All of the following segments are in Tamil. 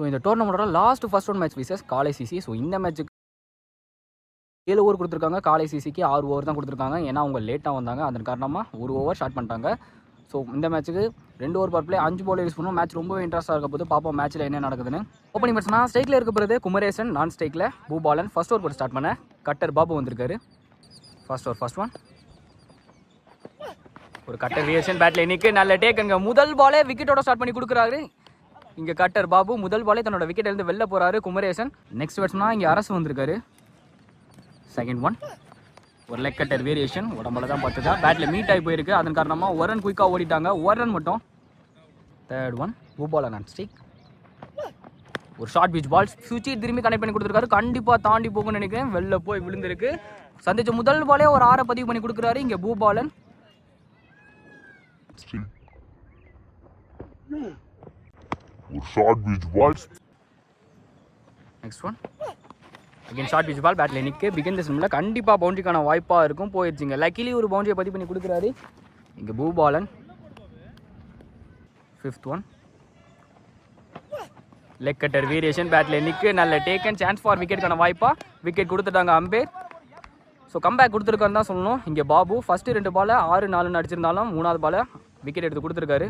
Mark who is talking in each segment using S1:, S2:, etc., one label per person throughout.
S1: இந்த டோர்னமெண்ட்டோட ஃபர்ஸ்ட் ரவுண்ட் மேட்ச் விசஸ் காலை சிசி. ஸோ இந்த மேட்ச்சுக்கு 7 ஓவர் கொடுத்துருக்காங்க. காலை சிசிக்கு 6 ஓவர் தான் கொடுத்துருக்காங்க. ஏன்னா அவங்க லேட்டாக வந்தாங்க, அதன் காரணமாக 1 ஓவர் ஸ்டார்ட் பண்ணிட்டாங்க. ஸோ இந்த மேட்ச்சுக்கு 2 ஓவர் பர் பிளே 5 பால் யூஸ் பண்ணுவோம். மேட்ச் ரொம்ப இன்ட்ரெஸ்ட்டாக இருக்க போது பார்ப்போம் மேட்ச்சில் என்ன நடக்குதுன்னு. ஓப்பனிங் பேட்ஸ்னா ஸ்ட்ரைக்கில் இருக்க போகிறது குமரேசன், நான் ஸ்ட்ரைக்கில் பூபாலன். ஃபர்ஸ்ட் ஓவர் போட்டு ஸ்டார்ட் பண்ண கட்டர் பாபு வந்திருக்காரு. ஃபர்ஸ்ட் ஓவர் ஃபர்ஸ்ட் ஒன் ஒரு கட்டர் ரியாக்ஷன் பேட்டில் இன்னைக்கு நல்ல டேக்குங்க. முதல் பாலே விக்கெட்டோட ஸ்டார்ட் பண்ணி கொடுக்குறாரு. இங்கே கட்டர் பாபு முதல் பாலே தன்னோட விக்கெட் இருந்து வெளில போகிறாரு குமரேசன். நெக்ஸ்ட் பேட்ஸ்னா இங்கே அரசு வந்திருக்காரு. செகண்ட் ஒன் ஒரு லெக் கட்டர் வேரியேஷன் உடம்புல தான் பார்த்துதான் பேட்டில் மீட் ஆகி போயிருக்கு. அதன் காரணமாக ஒரு ரன் குயிக்காக ஓடிட்டாங்க, ஒரு ரன் மட்டும். Third one Bhupalan and stick ஒரு ஷார்ட் பீச் பால் சுவிட்சி திரும்பி கனெக்ட் பண்ணி கொடுத்துருக்காரு. கண்டிப்பாக தாண்டி போகும்னு நினைக்கிறேன், வெளில போய் விழுந்திருக்கு. சந்திச்ச முதல் பாலே ஒரு 6 பதிவு பண்ணி கொடுக்குறாரு இங்கே பூபாலன்.
S2: ஒரு short pitch ball.
S1: Next one again short pitch ball பேட்டில் நிற்க பிகின் தி சிம்மில் கண்டிப்பாக பவுண்டரிக்கான வாய்ப்பாக இருக்கும். போயிடுச்சுங்க. லக்கிலி ஒரு பவுண்டரியை பதிவு பண்ணி கொடுக்குறாரு இங்கே Bhupalan. Fifth one leg cutter variation பேட்டில் நிற்க நல்ல டேக்கன் சான்ஸ் ஃபார் விக்கெட்டுக்கான வாய்ப்பாக விக்கெட் கொடுத்துட்டாங்க அம்பேர். ஸோ கம்பேக் கொடுத்துருக்காருன்னு தான் சொல்லணும். இங்கே பாபு ஃபஸ்ட்டு 2 பாலை 6-4 அடிச்சிருந்தாலும் 3வது பாலை விக்கெட் எடுத்து கொடுத்துருக்காரு.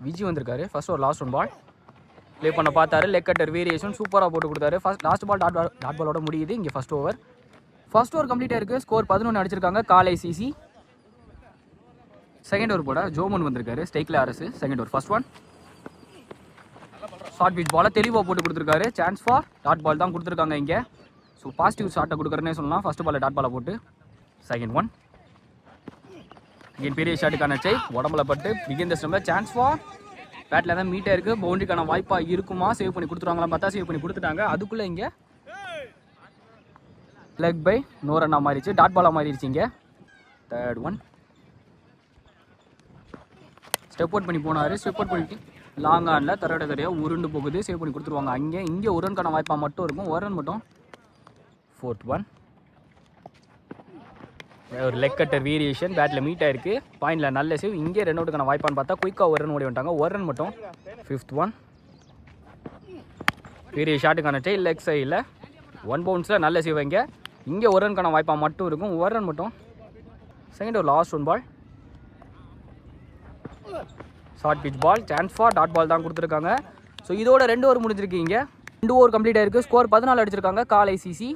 S1: விஜி வந்திருக்காரு. ஃபர்ஸ்ட் ஒரு லாஸ்ட் ஒன் பால் ப்ளே பண்ண பார்த்தாரு. லெக் கட்டர் வேரியேஷன் சூப்பராக போட்டு கொடுத்தாரு. லாஸ்ட் பால் டாட் பாலோட முடியுது இங்கே ஃபர்ஸ்ட் ஓவர். ஃபர்ஸ்ட் ஓவர் கம்ப்ளீட்டாக இருக்குது. ஸ்கோர் 11 அடிச்சிருக்காங்க காலை சிசி. செகண்ட் ஓவர் போட ஜோமன் வந்திருக்காரு. ஸ்ட்ரைக்கில் அரசு. Second over first one short beach பாலை தெளிவாக போட்டு கொடுத்துருக்காரு. சான்ஸ் ஃபார் டாட் பால் தான் கொடுத்துருக்காங்க இங்கே. ஸோ பாசிட்டிவ் ஷாட்டை கொடுக்குறேன்னே சொல்லலாம். ஃபர்ஸ்ட் பால் டாட் பாலை போட்டு செகண்ட் ஒன் இங்கே பெரிய ஷாட்டுக்கான சை உடம்புல பட்டு பிகின் தி ஸ்டம்பில் சான்ஸ் ஃபார் பேட்டில் தான் மீட்டாக இருக்குது. பவுண்டரிக்கான வாய்ப்பாக இருக்குமா, சேவ் பண்ணி கொடுத்துருவாங்களாம் பார்த்தா சேவ் பண்ணி கொடுத்துட்டாங்க. அதுக்குள்ளே இங்கே லெக் பை நோ ரன்னாக மாறிடுச்சு, டாட் பாலாக மாறிடுச்சு இங்கே. தேர்ட் ஒன் ஸ்டெப் அவுட் பண்ணி போனார். ஸ்டெப் அவுட் பண்ணிட்டு லாங் ஆனில் தரையாக உருண்டு போகுது, சேவ் பண்ணி கொடுத்துருவாங்க. இங்கே ஒரு ரன்கான வாய்ப்பாக மட்டும் இருக்கும், ஒரு ரன் மட்டும். ஃபோர்த் ஒன் ஒரு leg cutter variation battle meet ஆயிருக்கு. பாயிண்டில் நல்ல சேவ். இங்கே ரன் அவுட்டுக்கான வாய்ப்பான்னு பார்த்தா குயிக்காக ஒரு ரன் ஓடி வந்துட்டாங்க, ஒரு ரன் மட்டும். ஃபிஃப்த் ஒன் பெரிய ஷாட்டுக்கான டெயில் லெக் சைடில் 1 பவுன்ஸில் நல்ல சேவ். இங்கே ஒரு ரன்கான வாய்ப்பாக மட்டும் இருக்கும், ஒரு ரன் மட்டும். செகண்ட் ஒரு last one ball short pitch ball chance for dot ball தான் கொடுத்துருக்காங்க. ஸோ இதோட 2 ஓவர் முடிஞ்சிருக்கு. இங்கே 2 ஓவர் கம்ப்ளீட் ஆயிருக்கு. ஸ்கோர் 14 அடிச்சிருக்காங்க காலை சிசி.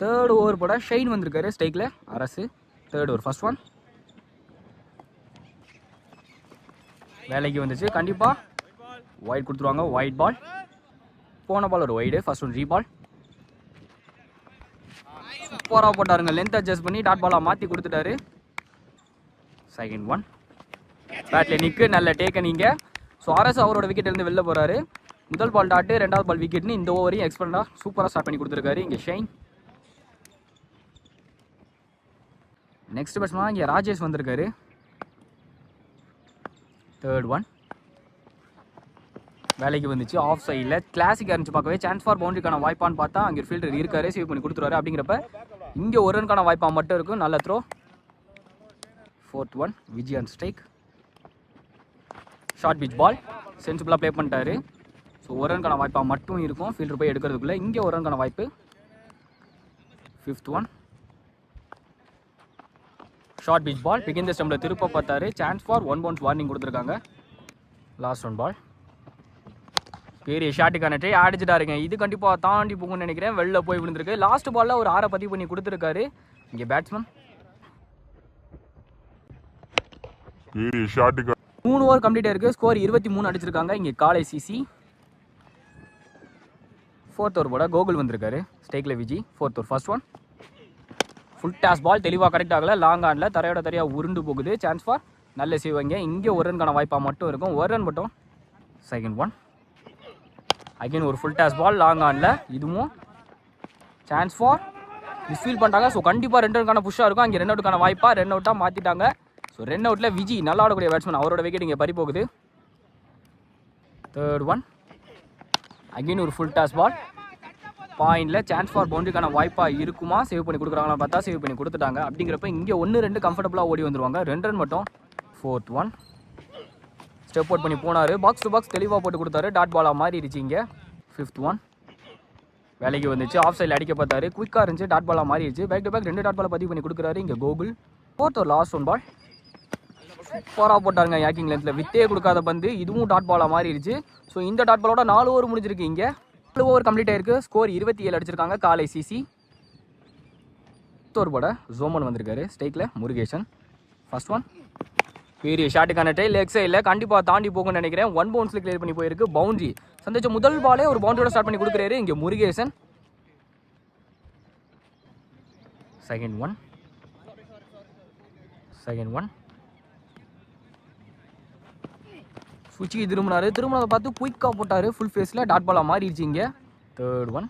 S1: தேர்ட் ஓவர் போட ஷைன் வந்திருக்காரு. ஸ்ட்ரைக்கில் அரசு. தேர்ட் ஓவர் ஃபர்ஸ்ட் ஒன் வேலைக்கு வந்துச்சு. கண்டிப்பாக ஒயிட் கொடுத்துருவாங்க. ஒயிட் பால் போன பால் ஒரு ஒயிடு. ஃபர்ஸ்ட் ஒன் ரீபால் சூப்பராக போட்டாருங்க. லென்த் அட்ஜஸ்ட் பண்ணி டாட் பாலாக மாற்றி கொடுத்துட்டாரு. செகண்ட் ஒன் பேட்டில் நிற்கு நல்ல டேக்கன் இங்கே. ஸோ அரசு அவரோட விக்கெட்லேருந்து வெளில போகிறாரு. முதல் பால் டாட்டு, 2வது பால் விக்கெட்னு இந்த ஓவரையும் எக்ஸ்பெண்டாக சூப்பராக ஸ்டார்ட் பண்ணி கொடுத்துருக்காரு இங்கே ஷைன். நெக்ஸ்ட் பேட்ஸ்மேன் இங்கே ராஜேஷ் வந்திருக்காரு. தேர்ட் ஒன் வேலைக்கு வந்துச்சு. ஆஃப் சைடில் கிளாசிக்காக இருந்துச்சு பார்க்கவே. சான்ஸ் ஃபார் பவுண்டரிக்கான வாய்ப்பான்னு பார்த்தா அங்கே ஒரு ஃபீல்டர் இருக்காரு, சேவ் பண்ணி கொடுத்துருவாரு. அப்படிங்கிறப்ப இங்கே ஒரு ரன்கான வாய்ப்பாக மட்டும் இருக்கும். நல்ல throw. Fourth one Vijay and strike short pitch ball சென்சிபிளாக ப்ளே பண்ணிட்டாரு. ஸோ ஒரு ரன்கான வாய்ப்பாக மட்டும் இருக்கும் ஃபீல்டர் போய் எடுக்கிறதுக்குள்ளே. இங்கே ஒரு ரன்கான வாய்ப்பு. Fifth one short pitch ball பிகின் தி ஸ்டம்பில் திருப்ப பார்த்தாரு. சான்ஸ் ஃபார் 1 பவுன்ஸ் வார்னிங் கொடுத்துருக்காங்க. லாஸ்ட் ஒன் பால் பெரிய ஷாட்டுக்கான ட்ரை அடிச்சுட்டாருங்க. இது கண்டிப்பாக தாண்டி போகும்னு நினைக்கிறேன், வெளில போய் விழுந்திருக்கு. லாஸ்ட் பாலில் ஒரு 6 பதிவு பண்ணி கொடுத்துருக்காரு இங்கே பேட்ஸ்மேன். 3 ஓவர் கம்ப்ளீட் ஆயிருக்கு. ஸ்கோர் 23 அடிச்சிருக்காங்க இங்கே காலை சிசி. ஃபோர்த் ஓவர் போட கோகுல் வந்திருக்காரு. ஸ்ட்ரைக்கில் Viji. Fourth over first one full toss ball தெளிவாக கரெக்ட் ஆகலை. லாங் ஆனில் தரையாக உருண்டு போகுது. சான்ஸ் ஃபார் நல்ல சேவ். இங்கே ஒரு ரன்கான வாய்ப்பாக மட்டும் இருக்கும், ஒரு ரன் மட்டும். செகண்ட் ஒன் அகைன் ஒரு ஃபுல் டாஸ் பால் லாங் ஆனில். இதுவும் சான்ஸ் ஃபார் மிஸ்ஃபீல் பண்ணிட்டாங்க. ஸோ கண்டிப்பாக 2 ரன்கான புஷ்ஷாக இருக்கும். அங்கே ரன் அவுட்டுக்கான வாய்ப்பாக ரன் அவுட்டாக மாற்றிட்டாங்க. ஸோ ரன் அவுட்டில் விஜி நல்லா ஆடக்கூடிய பேட்ஸ்மேன், அவரோட விக்கெட் இங்கே பறி போகுது. தேர்ட் ஒன் அகைன் ஒரு ஃபுல் டாஸ் பால் பாயிண்டில் சான்ஸ் ஃபார் பவுண்டரிக்கான வாய்ப்பாக இருக்குமா, சேவ் பண்ணி கொடுக்குறாங்களா பார்த்தா சேவ் பண்ணி கொடுத்துட்டாங்க. அப்படிங்கிறப்ப இங்கே 1-2 கம்ஃபர்டபுளாக ஓடி வந்துருவாங்க, 2 ரன் மட்டும். ஃபோர்த் ஒன் ஸ்டெப் அவுட் பண்ணி போனார். பாக்ஸ் டு பாக்ஸ் தெளிவாக போட்டு கொடுத்தாரு. டாட் பாலாக மாறிடுச்சு இங்கே. 5th ஒன் வேலைக்கு வந்துச்சு. ஆஃப் சைடில் அடிக்க பார்த்தாரு. குயிக்காக இருந்துச்சு. டாட் பாலாக மாறிடுச்சு. பேக் டு பேக் 2 டாட் பாலை பதிவு பண்ணி கொடுக்குறாரு இங்கே கோகுல். 4th ஒரு லாஸ்ட் ஒன் பால். சூப்பராக போட்டாருங்க யாக்கிங் லென்த்தில். வித்தே கொடுக்காத பந்து. இதுவும் டாட் பாலாக மாறிடுச்சு. ஸோ இந்த டாட் பாலோட 4 ஓவர் முடிஞ்சிருக்கு இங்கே. 4 ஓவர் கம்ப்ளீட் ஆயிருக்கு. ஸ்கோர் 27 அடிச்சிருக்காங்க காலை சிசி. ஒரு போட ஜோமன் வந்திருக்காரு ஸ்டேக்கில் முருகேசன். ஃபர்ஸ்ட் ஒன் பெரிய ஷாட்டுக்கான டை லெக் சைடில் கண்டிப்பாக தாண்டி போகும்னு நினைக்கிறேன். 1 பவுன்ஸில் கிளியர் பண்ணி போயிருக்கு. பவுண்டரி சந்திச்ச முதல் பாலே ஒரு பவுண்டரியோட ஸ்டார்ட் பண்ணி கொடுக்குறாரு இங்கே முருகேசன். செகண்ட் ஒன் சுவிட்சுக்கு திரும்பினதை பார்த்து குயிக்காக போட்டார். ஃபுல் ஃபேஸில் டாட் பாலாக மாறிடுச்சு இங்கே. 3rd one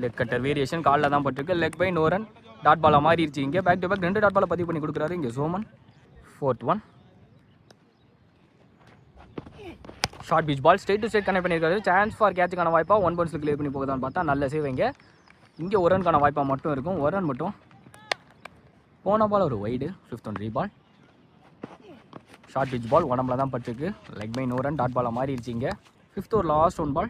S1: leg cutter variation காலில் தான் பட்டிருக்கு. லெக் பை நோரன் டாட் பாலாக மாறிடுச்சு இங்கே. பேக் டு பேக் 2 டாட் பாலை பதிவு பண்ணி கொடுக்குறாரு இங்கே Soman. 4th one short pitch ball straight to straight connect பண்ணியிருக்காரு. சான்ஸ் ஃபார் கேட்சுக்கான வாய்ப்பாக 1 பவுன்ஸில் கிளியர் பண்ணி போகுதான்னு பார்த்தா நல்ல சேவ் இங்கே ஒரு ரனுக்கான வாய்ப்பாக மட்டும் இருக்கும். ஒரு ரன் மட்டும். போன பால் ஒரு wide. 5th one ரீபால் short pitch பால் உடம்புல தான் பட்டிருக்கு. லெக் பை நோரன் டாட் பாலாக மாறிடுச்சு இங்கே. 5th ஒரு லாஸ்ட் ஒன் பால்.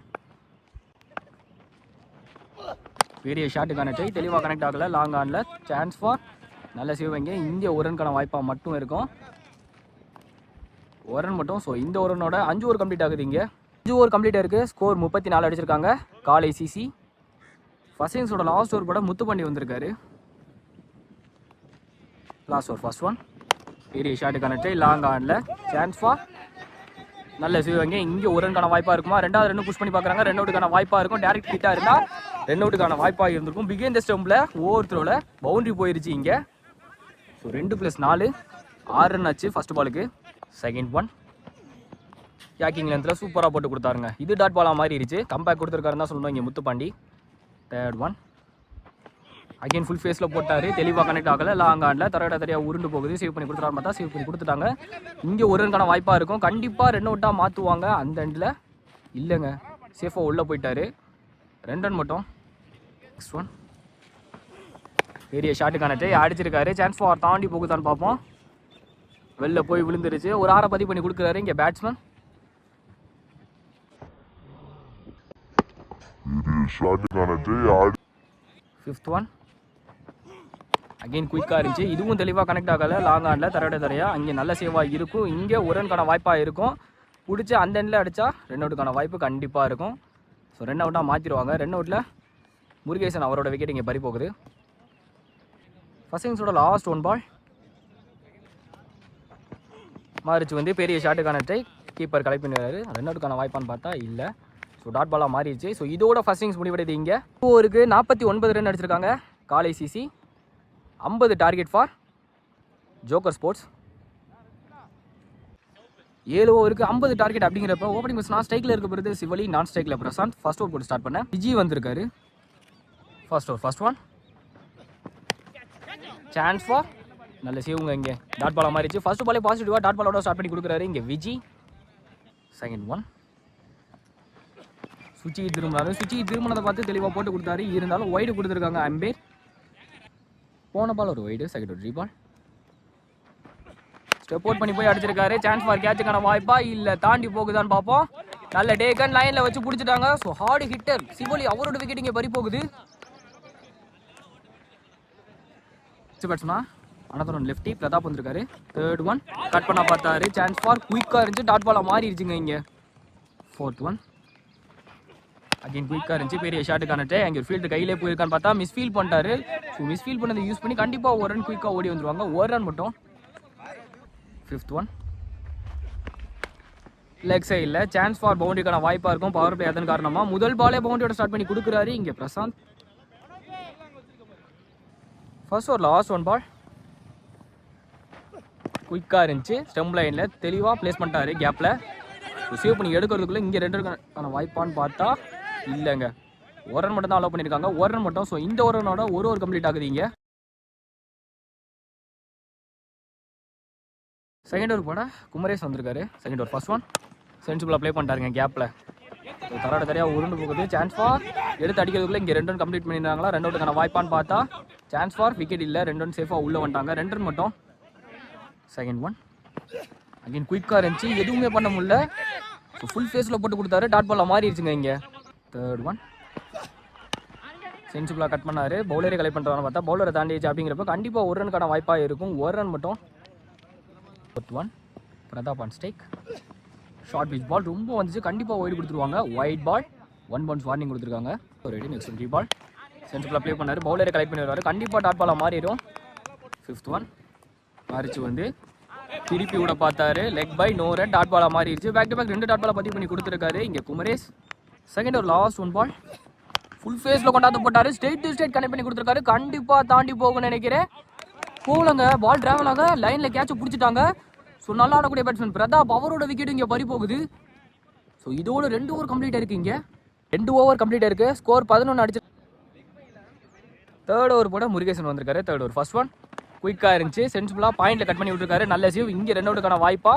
S1: பெரிய ஷாட்டுக்கான டை தெளிவாக கனெக்ட் ஆகலை. லாங் ஆனில் சான்ஸ் ஃபார் நல்ல சேவ் இங்கே ஒரு ரனுக்கான வாய்ப்பாக மட்டும் இருக்கும். ஒரு ரன் மட்டும். ஸோ இந்த ஒரு ரனோட 5 ஓவர் கம்ப்ளீட் ஆகுது இங்கே. 5 ஓவர் கம்ப்ளீட் ஆயிருக்கு. ஸ்கோர் 34 அடிச்சிருக்காங்க காலை சிசி. ஃபர்ஸ்ட் இன்னிங்ஸோட லாஸ்ட் ஓவர் கூட முத்துப்பாண்டி வந்திருக்காரு. லாஸ்ட் ஓவர் ஃபர்ஸ்ட் ஒன் பெரிய ஷாட்டுக்கான டை லாங் ஆனில் சான்ஸ் ஃபார் நல்ல சேவ் இங்கே ஒரு ரனுக்கான வாய்ப்பாக இருக்குமா. 2வது ரன் புஷ் பண்ணி பார்க்குறாங்க. 2 அவுட்டுக்கான வாய்ப்பாக இருக்கும். டேரக்ட் ஹிட்டாக இருந்தால் 2 அவுட்டுக்கான வாய்ப்பாக இருந்திருக்கும். பிகின் த ஸ்டம்பில் ஓவர் த்ரோவில் பவுண்டரி போயிருச்சு இங்கே. ஸோ 2+4 6 ரன் ஆச்சு ஃபர்ஸ்ட் பாலுக்கு. செகண்ட் ஒன் யாக்கிங் லென்த்தில் சூப்பராக போட்டு கொடுத்தாருங்க. இது டாட் பாலாக மாறிடுச்சு. கம்பேக் கொடுத்துருக்காருன்னு தான் சொல்லணும் இங்கே Muthupandi. 3rd one again full ஃபேஸில் போட்டார். தெளிவாக கனெக்ட் ஆகலை. லாங் ஆனில் தரையாக உருண்டு போகுது. சேவ் பண்ணி கொடுத்துட்டாரு பார்த்தா சேவ் பண்ணி கொடுத்துட்டாங்க. இங்கே ஒரு ரனுக்கான வாய்ப்பாக இருக்கும். கண்டிப்பாக 2 அவுட்டாக மாற்றுவாங்க. அந்த எண்டில் இல்லைங்க, சேஃபாக உள்ளே போயிட்டார். 2 ரன் மட்டும். நெக்ஸ்ட் ஒன் பெரிய ஷாட்டுக்கான டை அடிச்சிருக்காரு. சான்ஸ் ஃபார் தாண்டி போகுதான்னு பார்ப்போம். வெளில போய் விழுந்துருச்சு. ஒரு 6 பதிவு பண்ணி கொடுக்குறாரு இங்கே பேட்ஸ்மேன். ஃபிஃப்த் ஒன் அகெயின் குயிக்காக இருந்துச்சு. இதுவும் தெளிவாக கனெக்ட் ஆகலை. லாங் ஆனில் தரையா அங்கே நல்ல சேவாக இருக்கும். இங்கே ஒரு ரனுக்கான வாய்ப்பாக இருக்கும். பிடிச்சி அந்த எண்டில் அடித்தா 2 அவுட்டுக்கான வாய்ப்பு கண்டிப்பாக இருக்கும். ஸோ 2 அவுட்டாக மாற்றிடுவாங்க. 2 அவுட்டில் முருகேசன் அவரோட விக்கெட் இங்கே பறி போகுது. ஃபர்ஸ்ட் இன்னிங்ஸோட லாஸ்ட் ஒன் பால் மாறிச்சு பெரிய ஷாட்டுக்கான டை கீப்பர் கலெக்ட் பண்ணிடுறாரு. 2 அவுட்டுக்கான வாய்ப்பான்னு பார்த்தா இல்லை. ஸோ டாட் பாலாக மாறிடுச்சு. ஸோ இதோட ஃபர்ஸ்ட் இன்னிங்ஸ் முடிவடைது இங்கே. ஓவருக்கு 49 ரன் அடிச்சிருக்காங்க காலை CC. 50 target for joker sports. 7 ஓவருக்கு 50 டார்கெட் அப்படிங்கிறப்ப ஓப்பனிங் நான் ஸ்ட்ரைக்கில் இருக்க பிறகு சிவலி, நான் ஸ்ட்ரைக்கில் பிரசாந்த். ஃபர்ஸ்ட் ஓவர் போட்டு ஸ்டார்ட் பண்ணேன். விஜி வந்திருக்காரு. First over first one chance for நல்ல சேவுங்க இங்கே. டாட் பாலாக மாறிச்சு. ஃபர்ஸ்ட் பாலே பாசிட்டிவாக டாட் பாலோட ஸ்டார்ட் பண்ணி கொடுக்குறாரு இங்கே விஜி. செகண்ட் ஒன் சுவிட்சுக்கு திரும்பினதை பார்த்து தெளிவாக போட்டு கொடுத்தாரு. இருந்தாலும் வைடு கொடுத்துருக்காங்க அம்பேர். போன பால் ஒரு வைடு. செகண்ட் ஒரு ரீபால் ஸ்டெப் அவுட் பண்ணி போய் அடிச்சிருக்காரு. சான்ஸ் ஃபார் கேட்சுக்கான வாய்ப்பா இல்லை தாண்டி போகுதான்னு பார்ப்போம். நல்ல டேக்கன் லைனில் வச்சு பிடிச்சிட்டாங்க. ஸோ ஹார்டு ஹிட்டர் சிவலி அவரோட விக்கெட் இங்கே பறி போகுது. பேட்ஸ்மேனா அனதர் லெஃப்டி பிரதாப் வந்திருக்காரு. 3rd ஒன் கட் பண்ண பார்த்தாரு. சான்ஸ் ஃபார் குயிக்காக இருந்துச்சு. டாட் பாலாக மாறிடுச்சுங்க இங்கே. 4th ஒன் அகைன் குயிக்காக இருந்துச்சு. பெரிய ஷாட்டுக்கான டை அங்கே ஒரு ஃபீல்டு கையிலே போயிருக்கான்னு பார்த்தா மிஸ்ஃபீல் பண்ணிட்டாரு. ஸோ மிஸ்ஃபீல் பண்ணதை யூஸ் பண்ணி கண்டிப்பாக ஒரு ரன் குயிக்காக ஓடி வந்துருவாங்க. ஒரு ரன் மட்டும். 5th ஒன் லெக் சைடில் சான்ஸ் ஃபார் பவுண்டரிக்கான வாய்ப்பாக இருக்கும். பவர் பிளே அதன் காரணமாக முதல் பாலே பவுண்டரியோட ஸ்டார்ட் பண்ணி கொடுக்குறாரு இங்கே பிரசாந்த். ஃபர்ஸ்ட் ஒரு லாஸ்ட் ஒன் பால் குயிக்காக இருந்துச்சு. ஸ்டெம் லைனில் தெளிவாக பிளேஸ் பண்ணிட்டாரு கேப்பில். சேவ் பண்ணி எடுக்கிறதுக்குள்ளே இங்கே 2 ரனுக்கான வாய்ப்பான்னு பார்த்தா இல்லைங்க. ஒரு ரன் மட்டும் தான் அலோவ் பண்ணியிருக்காங்க. ஒரு ரன் மட்டும். ஸோ இந்த ஒரு ரனோட ஒரு ஓவர் கம்ப்ளீட் ஆகுது இங்கே. செகண்ட் ஓவர் போட குமரேஷ் வந்திருக்காரு. செகண்ட் ஓவர் ஃபர்ஸ்ட் ஒன் சென்சிபிளாக ப்ளே பண்ணிட்டாருங்க கேப்பில். தரையாக உருண்டு போகுது. சான்ஸ் ஃபார் எடுத்து அடிக்கிறதுக்குள்ளே இங்கே 2 ரன் கம்ப்ளீட் பண்ணியிருந்தாங்களா. 2 அவுட்டுக்கான வாய்ப்பான்னு பார்த்தா சான்ஸ் ஃபார் விக்கெட் இல்லை. 2 ரன் சேஃபாக உள்ளே வந்துட்டாங்க. 2 ரன் மட்டும். செகண்ட் ஒன் அகைன் குயிக்காக இருந்துச்சு, எதுவுமே பண்ண முடியல. ஸோ ஃபுல் ஃபேஸில் போட்டு கொடுத்தாரு, டாட் பாலாக மாறிடுச்சுங்க இங்கே. தேர்ட் ஒன் சென்சிபிளாக கட் பண்ணார். பவுலரே கலெக்ட் பண்ணுறான்னு பார்த்தா பவுலரை தாண்டிச்சு. அப்படிங்கிறப்ப கண்டிப்பாக ஒரு ரனுக்கான வாய்ப்பாக இருக்கும். ஒரு ரன் மட்டும். Fourth one Pratap on strike. Short pitch ball ரொம்ப வந்துச்சு, கண்டிப்பாக ஒயிட் கொடுத்துருவாங்க. ஒயிட் பால் 1 பவுன்ஸ் வார்னிங் கொடுத்துருக்காங்க. ரெடி நெக்ஸ்ட் 3 பால் சென்சிபிளாக ப்ளே பண்ணார். பவுலரை கலெக்ட் பண்ணி வருவார், கண்டிப்பாக டாட் பாலாக மாறிடும். ஃபிஃப்த் ஒன் மாறிச்சு வந்து திருப்பி விட பார்த்தாரு. Leg bye no run, dot பாலாக மாறிடுச்சு. பேக் டு பேக் 2 டாட் பாலாக பதிவு பண்ணி கொடுத்துருக்காரு இங்கே குமரேஷ். செகண்ட் ஒரு லாஸ்ட் 1 பால் ஃபுல் ஃபேஸில் கொண்டாந்து போட்டார். ஸ்ட்ரெயிட் டு ஸ்ட்ரெயிட் கனெக்ட் பண்ணி கொடுத்துருக்காரு. கண்டிப்பாக தாண்டி போகும்னு நினைக்கிறேன். போகலங்க, பால் டிராவல் ஆக லைனில் கேட்சை பிடிச்சிட்டாங்க. ஸோ நல்லா ஆடக்கூடிய பேட்ஸ்மேன் பிரதாப், அவரோட விக்கெட் இங்கே பறி போகுது. ஸோ இதோட 2 ஓவர் கம்ப்ளீட் ஆயிருக்கு. இங்கே 2 ஓவர் கம்ப்ளீட் ஆயிருக்கு. ஸ்கோர் 11 அடிச்சு. தேர்ட் ஓவர் போட முருகேசன் வந்திருக்காரு. தேர்ட் ஓவர் ஃபர்ஸ்ட் ஒன் குயிக்காக இருந்துச்சு, சென்சிபிளாக பாயிண்டில் கட் பண்ணி விட்டுருக்காரு. நல்ல சேவ். இங்கே 2 அவுட்டுக்கான வாய்ப்பா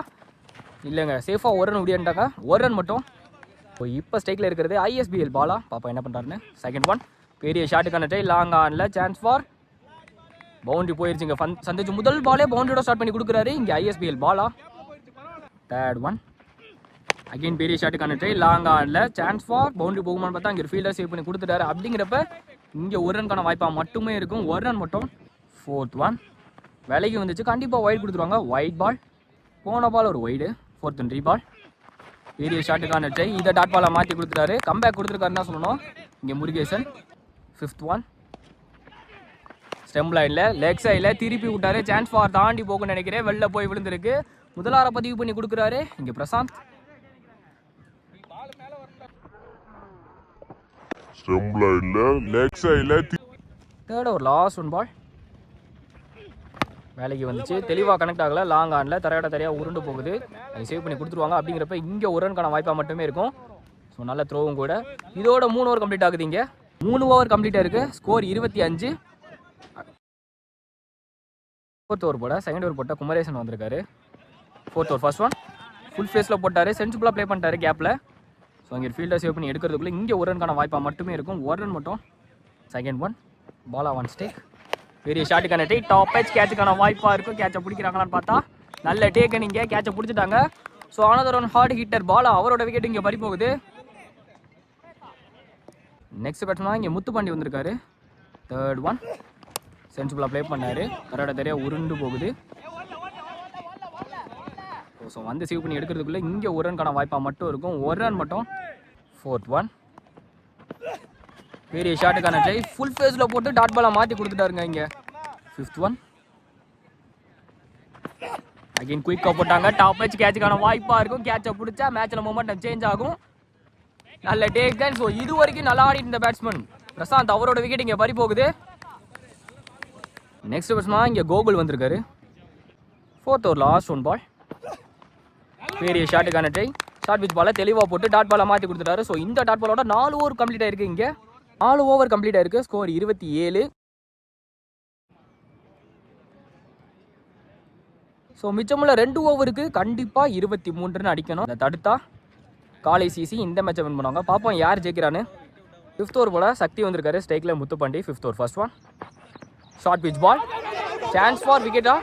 S1: இல்லைங்க, சேஃபாக 1 ரன் முடியாண்டாங்க. 1 ரன் மட்டும். இப்போ ஸ்ட்ரைக்கில் இருக்கிறது ISBL பாலா, பாப்பா என்ன பண்ணுறாருன்னு. செகண்ட் ஒன் பெரிய ஷாட்டுக்கான ட்ரை, லாங் ஆனில் சான்ஸ் ஃபார் பவுண்டரி போயிருச்சுங்க. சந்தோஷ் முதல் பாலே பவுண்டரியோட ஸ்டார்ட் பண்ணி கொடுக்குறாரு இங்கே ISBL Bala. Third one again பெரிய ஷாட்டுக்கான ட்ரை, லாங் ஆனில் சான்ஸ் ஃபார் பவுண்டரி போகுமான்னு பார்த்தா அங்கே ஃபீல்டர் சேவ் பண்ணி கொடுத்துட்டாரு. அப்படிங்கிறப்ப இங்கே 1 ரனுக்கான வாய்ப்பாக மட்டுமே இருக்கும். 1 ரன் மட்டும். ஃபோர்த் ஒன் விலைக்கு வந்துச்சு, கண்டிப்பாக ஒயிட் கொடுத்துருவாங்க. ஒயிட் பால் போன பால் ஒரு ஒயிடு. ஃபோர்த் அண்ட் 3 பால் பெரிய ஷாட்டுக்கான ட்ரை, இதை டாட் பாலாக மாற்றி கொடுத்துட்டாரு. கம்பேக் கொடுத்துருக்காருன்னு தான் சொல்லணும் இங்கே முருகேசன். ஃபிஃப்த் ஒன் ஸ்டெம் லைனில் லெக் சைடில் திருப்பி விட்டாரு. சான்ஸ் ஃபார் தாண்டி போகும்னு நினைக்கிறேன். வெளில போய் விழுந்திருக்கு. முதலார பதிவு பண்ணி கொடுக்குறாரு இங்கே பிரசாந்த்.
S2: ஸ்டெம் லைன்ல லெக் சைடுல
S1: தேர்ட் ஒரு லாஸ்ட் 1 பால் வேலைக்கு வந்துச்சு, தெளிவாக கனெக்ட் ஆகலை. லாங் ஆனில் தரையாக உருண்டு போகுது. அதை சேவ் பண்ணி கொடுத்துருவாங்க. அப்படிங்கிறப்ப இங்கே 1 ரனுக்கான வாய்ப்பாக மட்டுமே இருக்கும். ஸோ நல்ல த்ரோவும் கூட. இதோட 3 ஓவர் கம்ப்ளீட் ஆகுது. இங்கே 3 ஓவர் கம்ப்ளீட் ஆயிருக்கு. ஸ்கோர் 25. ஃபோர்த் ஓவர் போட செகண்ட் ஓவர் போட்ட குமரேசன் வந்திருக்காரு. Fourth over first one full ஃபேஸில் போட்டார். சென்சிபிளாக ப்ளே பண்ணிட்டாரு கேப்பில். ஸோ இங்கே ஃபீல்டர் சேவ் பண்ணி எடுக்கிறதுக்குள்ளே இங்கே 1 ரனுக்கான வாய்ப்பாக மட்டுமே இருக்கும். 1 ரன் மட்டும். Second one Bala on strike. பெரிய ஷாட்டுக்கான டேக், டாப் எச் கேட்சுக்கான வாய்ப்பாக இருக்கும். கேட்சை பிடிக்கிறாங்களான்னு பார்த்தா நல்ல டேக்கன் இங்கே கேட்சை பிடிச்சிட்டாங்க. So another one heart hitter Bala, அவரோட விக்கெட் இங்கே பறி போகுது. நெக்ஸ்ட் பேட்ஸ்மேன் இங்கே முத்துப்பாண்டி வந்திருக்காரு. தேர்ட் ஒன் சென்சிபிளாக ப்ளே பண்ணார். தரையாக உருண்டு போகுது. ஸோ வந்து சேவ் பண்ணி எடுக்கிறதுக்குள்ளே இங்கே 1 ரனுக்கான வாய்ப்பாக மட்டும் இருக்கும். 1 ரன் மட்டும். ஃபோர்த் ஒன் பெரிய ஷாட்டுக்கான ட்ரை, ஃபுல் ஃபேஸில் போட்டு டாட் பாலாக மாற்றி கொடுத்துட்டாருங்க இங்கே. ஃபிஃப்த் ஒன் அகைன் குயிக்காக போட்டாங்க. டாப் வச்சு கேட்சுக்கான வாய்ப்பாக இருக்கும். கேட்சை பிடிச்சா மேட்சில் மொமெண்டம் சேஞ்ச் ஆகும். நல்ல டேக்கன். ஸோ இது வரைக்கும் நல்லா ஆடிட்டு இருந்த பேட்ஸ்மேன் பிரசாந்த், அவரோட விக்கெட் இங்கே பறி போகுது. நெக்ஸ்ட் பேட்ஸ்மேன் இங்கே கோகுல் வந்திருக்காரு. ஃபோர்த் ஓவர் லாஸ்ட் 1 பால் பெரிய ஷாட்டுக்கான ட்ரை, ஷார்ட் பிச் பாலை தெளிவாக போட்டு டாட் பாலை மாற்றி கொடுத்துட்டாரு. ஸோ இந்த டாட் பாலோட 4 ஓவர் கம்ப்ளீட் ஆயிருக்கு. இங்கே 4 ஓவர் கம்ப்ளீட் ஆயிருக்கு. ஸ்கோர் 27. ஸோ மிச்சமுள்ள 2 ஓவருக்கு கண்டிப்பாக 23 ரன் அடிக்கணும். அதை தடுத்தா காலை சிசி இந்த மேட்சை வின் பண்ணுவாங்க. பார்ப்போம் யார் ஜெயிக்கிறான்னு. 5th ஓவர் போல சக்தி வந்திருக்காரு. ஸ்ட்ரைக்கில் Muthupandi. 5th over first one short pitch ball, chance for விக்கெட்டா.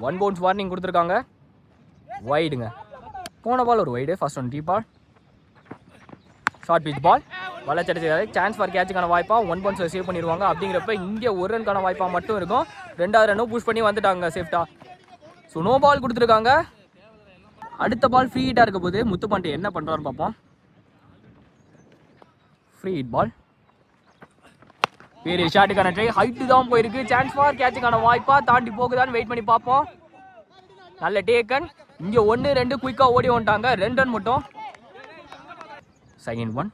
S1: 1 பவுன்ஸ் வார்னிங் கொடுத்துருக்காங்க. வைடுங்க, போன பால் ஒரு wide. First one 3 ball short pitch ball வளச்சடிச்சாரு. சான்ஸ் ஃபார் கேட்சுக்கான வாய்ப்பா 1 பவுன்ஸ் சேவ் பண்ணிடுவாங்க. அப்படிங்கிறப்ப இங்கே 1 ரனுக்கான வாய்ப்பாக மட்டும் இருக்கும். 2வது ரன்னும் புஷ் பண்ணி வந்துட்டாங்க சேஃப்டா. ஸோ நோ பால் கொடுத்துருக்காங்க. அடுத்த பால் ஃப்ரீ ஹிட்டாக இருக்க போது முத்துப்பாண்டி என்ன பண்ணுறாருன்னு பார்ப்போம். ஃப்ரீ ஹிட் பால் பெரிய ஷாட்டுக்கான ட்ரை, ஹைட்டு தான் போயிருக்கு. சான்ஸ் ஃபார் கேட்சுக்கான வாய்ப்பா தாண்டி போகுதான்னு வெயிட் பண்ணி பார்ப்போம். நல்ல டேக்கன். இங்கே 1 2 குயிக்காக ஓடி வந்துட்டாங்க. 2 ரன் மட்டும். செகண்ட் ஒன்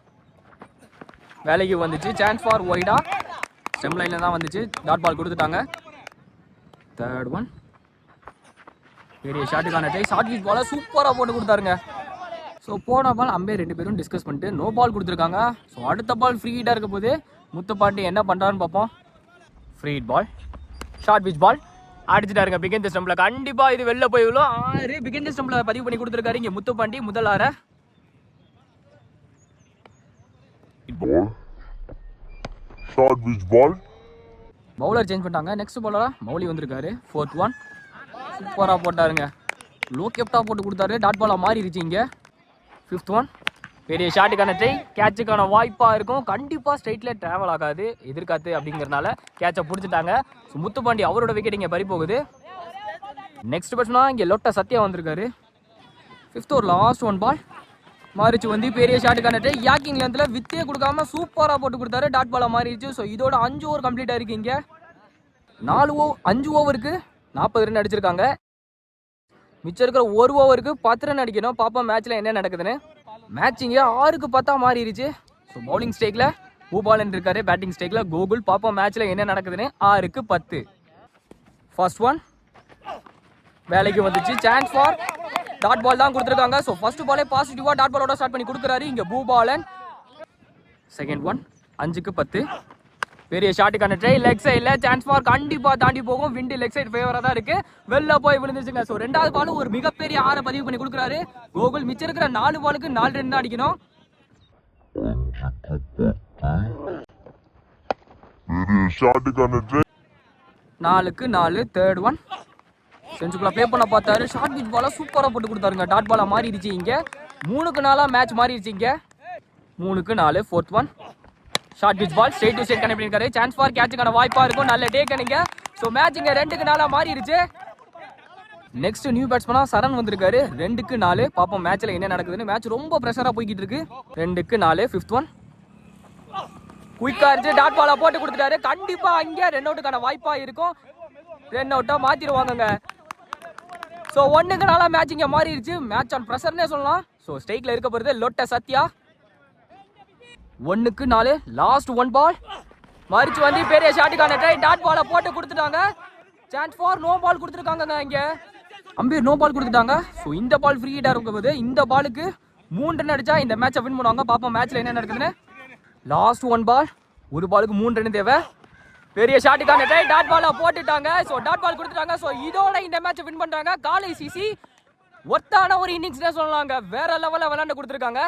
S1: வேலைக்கு வந்துச்சு. சான்ஸ் ஃபார் ஒய்டா, ஸ்டெம் லைனில் தான் வந்துச்சு. டாட் பால் கொடுத்துட்டாங்க. தேர்ட் ஒன் பெரிய ஷாட்டுக்கான ட்ரை, ஷார்ட் பிச் பாலை சூப்பராக போட்டு கொடுத்தாருங்க. ஸோ போன பால் அம்பே 2 பேரும் டிஸ்கஸ் பண்ணிட்டு நோ பால் கொடுத்துருக்காங்க. ஸோ அடுத்த பால் ஃப்ரீ ஹிட்டாக இருக்க போது முத்துப்பாண்டி என்ன பண்ணுறான்னு பார்ப்போம். Free hit ball short pitch ball அடிச்சுட்டாருங்க. பிகின் தி ஸ்டம்பில் கண்டிப்பாக இது வெளில போய் விழும். 6 பிகின் தி ஸ்டம்பில் பதிவு பண்ணி கொடுத்துருக்காரு இங்கே முத்துப்பாண்டி. முதல் 6
S2: short pitch ball.
S1: Bowler change பண்ணிட்டாங்க. நெக்ஸ்ட் பவுலராக மௌலி வந்திருக்காரு. 4th ஒன் சூப்பராக போட்டாருங்க. லோ கெப்டா போட்டு கொடுத்தாரு. டாட் பாலா மாறிடுச்சு இங்க. 5th one. பெரிய ஷாட்டுக்கான ட்ரை, கேட்சுக்கான வாய்ப்பா இருக்கும். கண்டிப்பா ஸ்ட்ரைட்ல டிராவல் ஆகாது எதிர்காத்து அப்படிங்கறதுனால கேட்சை பிடிச்சிட்டாங்க. முத்துப்பாண்டி அவரோட விக்கெட் இங்க பறி போகுது. நெக்ஸ்ட் பேட்ஸ்னா இங்க லொட்ட சத்யா வந்திருக்காரு. 5th ஓவர் லாஸ்ட் ஒன் பால். மாறிச்சு வந்து பெரிய ஷாட்டுக்கான ட்ரை, யாக்கிங் லென்த்ல வித்தே கொடுக்காம சூப்பரா போட்டு கொடுத்தாரு. டாட் பாலா மாறிடுச்சு. ஸோ இதோட 5 ஓவர் கம்ப்ளீட் ஆயிருக்கு. இங்க 5 ஓவருக்கு 40 ரன் அடிச்சிருக்காங்க. மிச்சம் இருக்கிற 1 ஓவருக்கு 10 ரன் அடிக்கணும். பாப்பா மேட்ச்ல என்ன நடக்குதுன்னு. மேட்ச் இங்க 6க்கு 10 மாறிடுச்சு. ஸோ பவுலிங் ஸ்டேக்ல பூபாலன் இருக்காரு, பேட்டிங் ஸ்டேக்ல கோகுல். பாப்பா மேட்ச்ல என்ன நடக்குதுன்னு. 6க்கு 10. ஃபர்ஸ்ட் ஒன் வேலைக்கு வந்துச்சு. சான்ஸ் ஃபார் டாட் பால் தான் கொடுத்துருக்காங்க. ஸோ ஃபர்ஸ்ட் பாலே பாசிட்டிவா டாட் பாலோட ஸ்டார்ட் பண்ணி கொடுக்குறாரு இங்க பூபாலன். Second one 5க்கு 10. பெரிய ஷாட்டுக்கான ட்ரை, லெக் சைட்ல சான்ஸ் ஃபார் கண்டிப்பா தாண்டி போகும். விண்டு லெக் சைடு ஃபேவரா தான் இருக்கு. வெளில போய் விழுந்துச்சுங்க. ஸோ 2வது பால் ஒரு மிகப்பெரிய 6 பதிவு பண்ணி கொடுக்குறாரு கோகுல். மிச்சம் இருக்கிற 4 பாலுக்கு 4 ரன் தான் அடிக்கணும்.
S2: பெரிய ஷாட்டுக்கான ட்ரை.
S1: 4க்கு 4. தேர்ட் ஒன் செஞ்சுக்குள்ள ப்ளே பண்ண பார்த்தாரு. ஷார்ட் பிச் பாலா சூப்பரா போட்டு கொடுத்தாருங்க. டாட் பாலா மாறிடுச்சு இங்க. 3க்கு 4 மேட்ச் மாறிடுச்சு இங்க. 3க்கு 4. Fourth one short pitch ball straight to straight connect பண்ணிருக்காரு. சான்ஸ் ஃபார் கேட்சுக்கான வாய்ப்பா இருக்கும். நல்ல டேக் நீங்க. ஸோ மேட்ச் இங்க 2க்கு 4 மாறிடுச்சு. நெக்ஸ்ட் நியூ பேட்ஸ்மனா சரண் வந்திருக்காரு. 2க்கு 4. பாப்போம் மேட்ச்ல என்ன நடக்குதுன்னு. மேட்ச் ரொம்ப பிரஷரா போய்கிட்டு இருக்கு. 2க்கு 4. 5th ஒன் குயிக்கா இருந்துச்சு. டாட் பாலா போட்டு கொடுத்துட்டாரு. கண்டிப்பா அங்க ரன் அவுட்டுக்கான வாய்ப்பா இருக்கும். ரன் அவுட்டா மாத்திடுவாங்க. ஸோ 1க்கு 4 மேட்ச் இங்க மாறிடுச்சு. மேட்ச் ஆன் பிரஷர்னே சொல்லலாம். ஸோ ஸ்ட்ரைக்ல இருக்க போறது லொட்ட சத்யா. 1க்கு 4. லாஸ்ட் ஒன் பால் மாறிச்சு வந்து பெரிய ஷாட்டுக்கான ட்ரை, டாட் பாலை போட்டு கொடுத்துட்டாங்க. சான்ஸ் ஃபார் நோ பால் கொடுத்துருக்காங்க. இங்க அம்பீர் நோ பால் கொடுத்துட்டாங்க. ஸோ இந்த பால் ஃப்ரீ ஹிட்டா இருக்கும்போது இந்த பாலுக்கு 3 ரன் அடிச்சா இந்த மேட்சை வின் பண்ணுவாங்க. பாப்போம் மேட்ச்ல என்ன நடக்குதுன்னு. லாஸ்ட் ஒன் பால், ஒரு பாலுக்கு 3 ரன் தேவை. பெரிய ஷாட்டுக்கான ட்ரை, டாட் பாலா போட்டுட்டாங்க. ஸோ டாட் பால் கொடுத்துட்டாங்க. ஸோ இதோட இந்த மேட்சை வின் பண்றாங்க. காலை சிசி ஒர்த்தான ஒரு இன்னிங்ஸ்னே சொல்லலாங்க. வேற லெவலில் விளையாண்டு கொடுத்துருக்காங்க.